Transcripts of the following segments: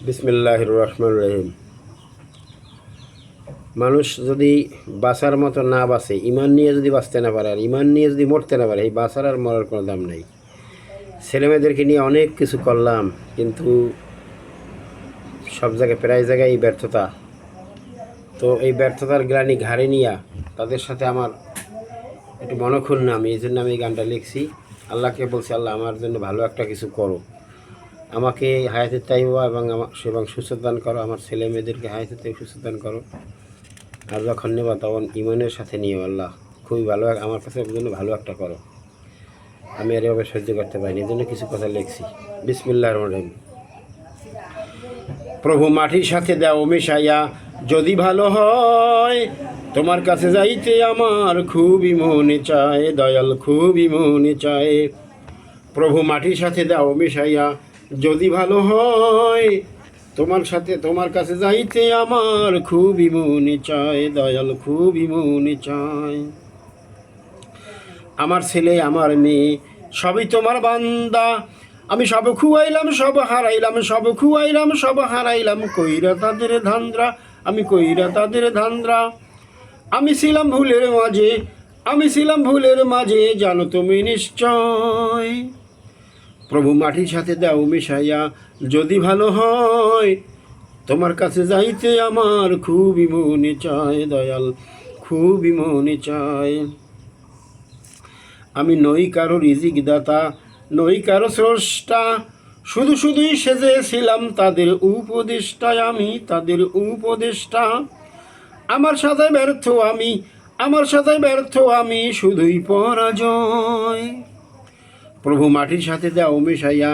বিসমিল্লাহির রহমানির রহিম। মানুষ যদি বাঁচার মতো না বাঁচে, ইমান নিয়ে যদি বাঁচতে না পারে, আর ইমান নিয়ে যদি মরতে না পারে, এই বাঁচার আর মরার কোনো দাম নেই। ছেলেমেয়েদেরকে নিয়ে অনেক কিছু করলাম, কিন্তু সব জায়গায় প্রায় জায়গায় এই ব্যর্থতা। তো এই ব্যর্থতার গ্লানি ঘাড়ে নিয়ে তাদের সাথে আমার একটু মনক্ষুণ্ণ না, আমি এই জন্য আমি এই গানটা লিখছি। আল্লাহকে বলছি, আল্লাহ আমার জন্য ভালো একটা কিছু করো, আমাকে হায়াতের তাইবা এবং সুস্থ দান করো, আমার ছেলে মেয়েদেরকে হায়াতের তাইবা সুস্থ দান করো। আর যখন নেবা তখন ইমানের সাথে নিও আল্লাহ, খুবই ভালো, আমার কাছে জন্য ভালো একটা করো। আমি আর এভাবে সহ্য করতে পারিনি, এই জন্য কিছু কথা লিখছি। বিসমিল্লাহির রহমানির রহিম। প্রভু মাটির সাথে দাও মিশাইয়া, যদি ভালো হয় তোমার কাছে যাইতে আমার খুবই মনে চায়, দয়াল খুবই মনে চায়। প্রভু মাটির সাথে দাও মিশাইয়া, যদি ভালো হয় তোমার কাছে যাইতে আমার খুবই মনে চায়, দয়াল খুবই মনে চায়। আমার ছেলে আমার মেয়ে সবই তোমার বান্দা, আমি সব খুয়াইলাম সব হারাইলাম, সব খুয়াইলাম সব হারাইলাম, কইরা তাদের ধান্দ্রা, আমি কইরা তাদের ধান্দ্রা। আমি ছিলাম ভুলের মাঝে, জানো তুমি নিশ্চয়। প্রভু মাটির সাথে দাও মিশাইয়া, যদি ভালো হয় তোমার কাছে যাইতে আমার খুবই মনে চায়, দয়াল খুবই মনে চায়। আমি নই কারো রিজিক দাতা, নই কারো স্রষ্টা, শুধুই সেজেছিলাম তাদের উপদেষ্টায়, আমি তাদের উপদেষ্টা। আমার সাথে ব্যর্থ আমি, শুধুই পরাজয়। প্রভু মাটির সাথে দাও মিশাইয়া,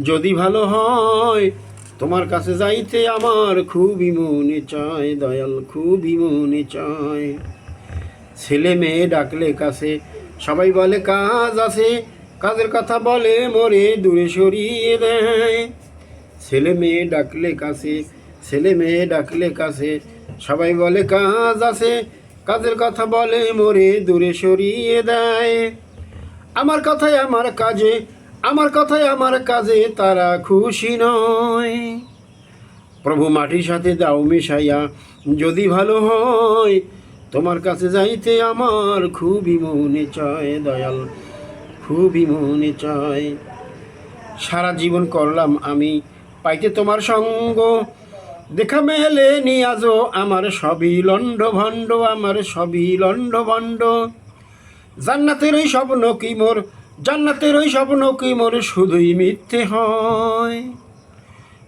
যদি ভালো হয় তোমার কাছে যাইতে আমার খুবই মনে চায়, দয়াল খুবই মনে চায়। ছেলে মেয়ে ডাকলে কাছে, সবাই বলে কাজ আছে, কাজের কথা বলে মরে দূরে সরিয়ে দেয়। ছেলে মেয়ে ডাকলে কাছে, সবাই বলে কাজ আছে, কাজের কথা বলে মরে দূরে সরিয়ে দেয়। আমার কথায় আমার কাজে তারা খুশি নয়। প্রভু মাটির সাথে দাও মিশাইয়া, যদি ভালো হয় তোমার কাছে যাইতে আমার খুবই মনে চায়, দয়াল খুবই মনে চায়। সারা জীবন করলাম আমি পাইতে তোমার সঙ্গ, দেখা মেলেনি আজও আমার সবই লন্ডভণ্ড, আমার সবই লন্ডভণ্ড। জান্নাতের ওই স্বপ্ন কি মোর শুধুই মিথ্যে হয়।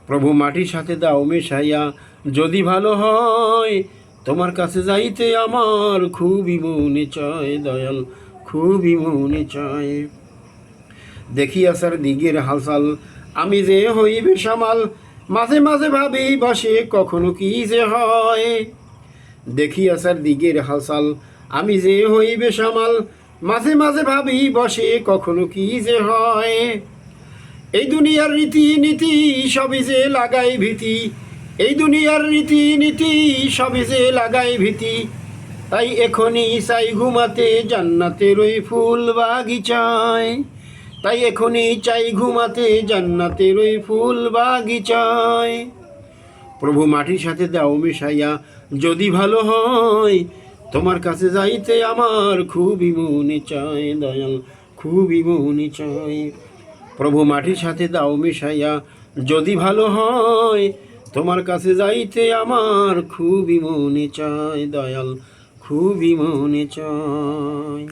প্রভু মাটির সাথে দাও মিশাইয়া, যদি ভালো হয় তোমার কাছে যাইতে আমার খুবই মনে চায়, দয়াল খুবই মনে চায়। দেখি আসার দিগের হালচাল, আমি যে হইবে সামাল, মাঝে মাঝে ভাবি বসে কখনো কি যে হয়। দেখি আসার দিগের হালচাল, আমি যে হইবে সামাল, মাঝে মাঝে ভাবি বসে কখনো কি যে হয়। এই দুনিয়ার রীতি সবই যে লাগাই ভীতি, এই দুনিয়ার রীতি সবই যে লাগাই ভীতি। তাই এখনই চাই ঘুমাতে জান্নাতের ওই ফুল বাগিচায়, তাই এখনই চাই ঘুমাতে জান্নাতের ওই ফুল বাগিচায়। প্রভু মাটির সাথে দাও মিশাইয়া, যদি ভালো হয় তোমার কাছে যাইতে আমার খুবই মনে চায়, দয়াল খুবই মনে চায়। প্রভু মাটির সাথে দাও মিশাইয়া, যদি ভালো হয় তোমার কাছে যাইতে আমার খুবই মনে চায়, দয়াল খুবই মনে চায়।